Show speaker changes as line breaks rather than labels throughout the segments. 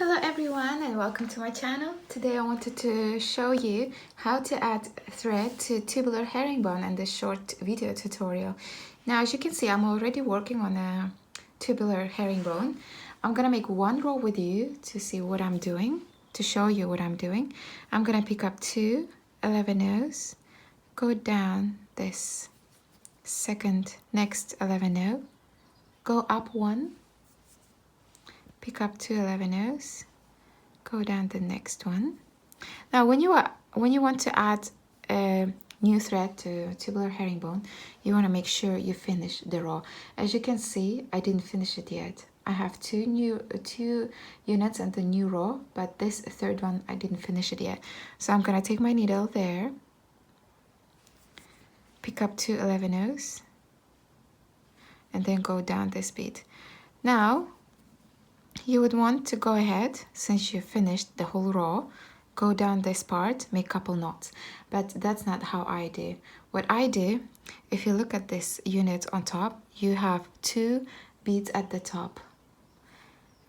Hello everyone and welcome to my channel. Today I wanted to show you how to add thread to tubular herringbone in this short video tutorial. Now as you can see, I'm already working on a tubular herringbone. I'm gonna make one row with you to see what I'm doing, to show you what I'm doing. I'm gonna pick up two 11-0s, go down this next 11-0, go up one, pick up two 11-0s, go down the next one. Now when you want to add a new thread to tubular herringbone, you want to make sure you finish the row. As you can see, I didn't finish it yet. I have two units and the new row, but this third one I didn't finish it yet. So I'm gonna take my needle there, pick up two 11-0s, and then go down this bead. Now you would want to go ahead, since you finished the whole row, go down this part, make couple knots. But that's not how I do. What I do, if you look at this unit on top, you have two beads at the top.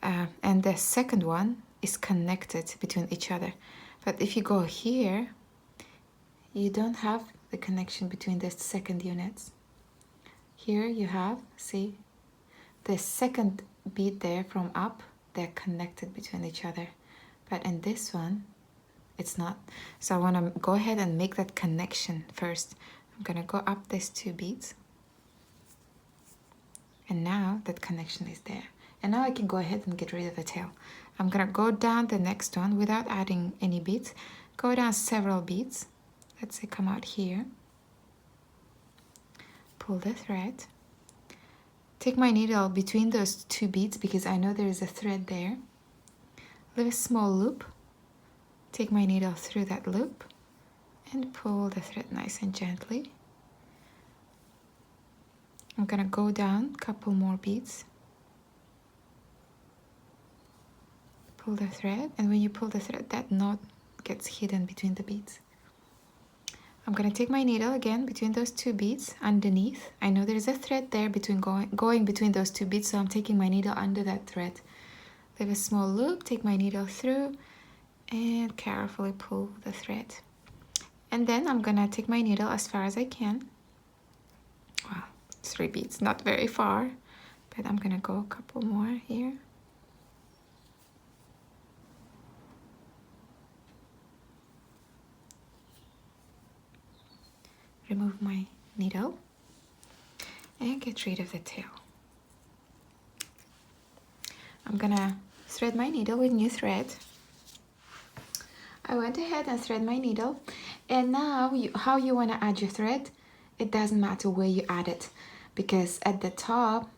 And the second one is connected between each other. But if you go here, you don't have the connection between the second units. Here you have, see, the second bead there from up, they're connected between each other. But in this one, it's not. So I want to go ahead and make that connection first. I'm going to go up these two beads. And now that connection is there. And now I can go ahead and get rid of the tail. I'm going to go down the next one without adding any beads. Go down several beads. Let's say come out here. Pull the thread. Take my needle between those two beads because I know there is a thread there. Leave a small loop. Take my needle through that loop and pull the thread nice and gently. I'm gonna go down a couple more beads. Pull the thread, and when you pull the thread, that knot gets hidden between the beads. I'm gonna take my needle again between those two beads underneath. I know there's a thread there between going between those two beads, so I'm taking my needle under that thread. Leave a small loop, take my needle through, and carefully pull the thread. And then I'm gonna take my needle as far as I can. Wow, 3 beads, not very far, but I'm gonna go a couple more here. Remove my needle and get rid of the tail. I'm gonna thread my needle with new thread. I went ahead and thread my needle, and now how you want to add your thread, it doesn't matter where you add it, because at the top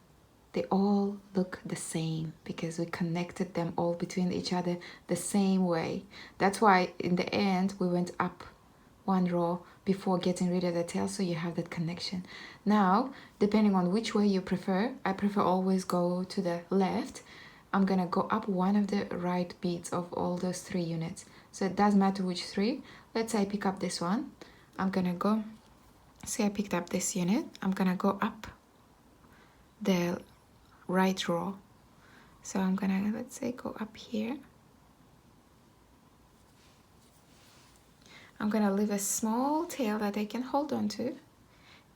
they all look the same because we connected them all between each other the same way. That's why in the end we went up one row before getting rid of the tail, so you have that connection. Now, depending on which way you prefer, I prefer always go to the left. I'm gonna go up one of the right beads of all those 3 units. So it doesn't matter which 3. Let's say I pick up this one. I'm gonna go, say I picked up this unit. I'm gonna go up the right row. So I'm gonna, let's say, go up here. I'm gonna leave a small tail that I can hold on to.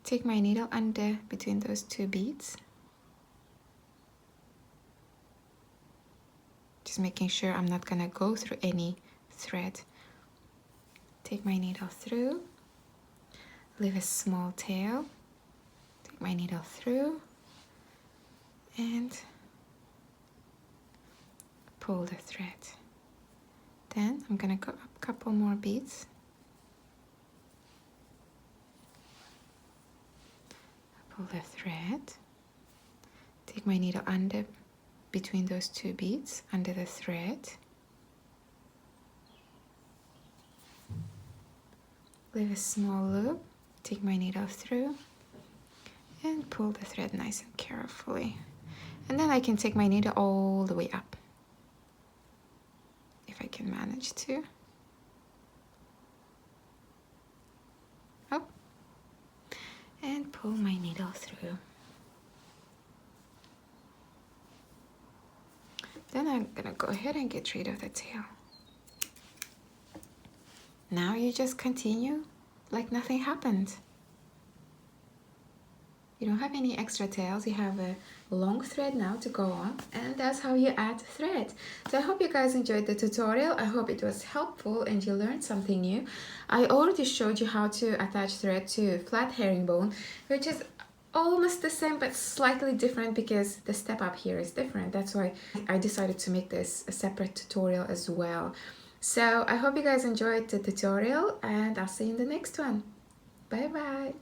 Take my needle under between those 2 beads. Just making sure I'm not gonna go through any thread. Take my needle through, leave a small tail, take my needle through, and pull the thread. Then I'm gonna go up a couple more beads. Pull the thread, take my needle under between those 2 beads, under the thread, leave a small loop, take my needle through, and pull the thread nice and carefully. And then I can take my needle all the way up, if I can manage to. Up, and pull my needle through. Then I'm gonna go ahead and get rid of the tail. Now you just continue like nothing happened. You don't have any extra tails, you have a long thread now to go on, and that's how you add thread. So I hope you guys enjoyed the tutorial. I hope it was helpful and you learned something new. I already showed you how to attach thread to flat herringbone, which is almost the same but slightly different because the step up here is different. That's why I decided to make this a separate tutorial as well. So I hope you guys enjoyed the tutorial, and I'll see you in the next one. Bye bye.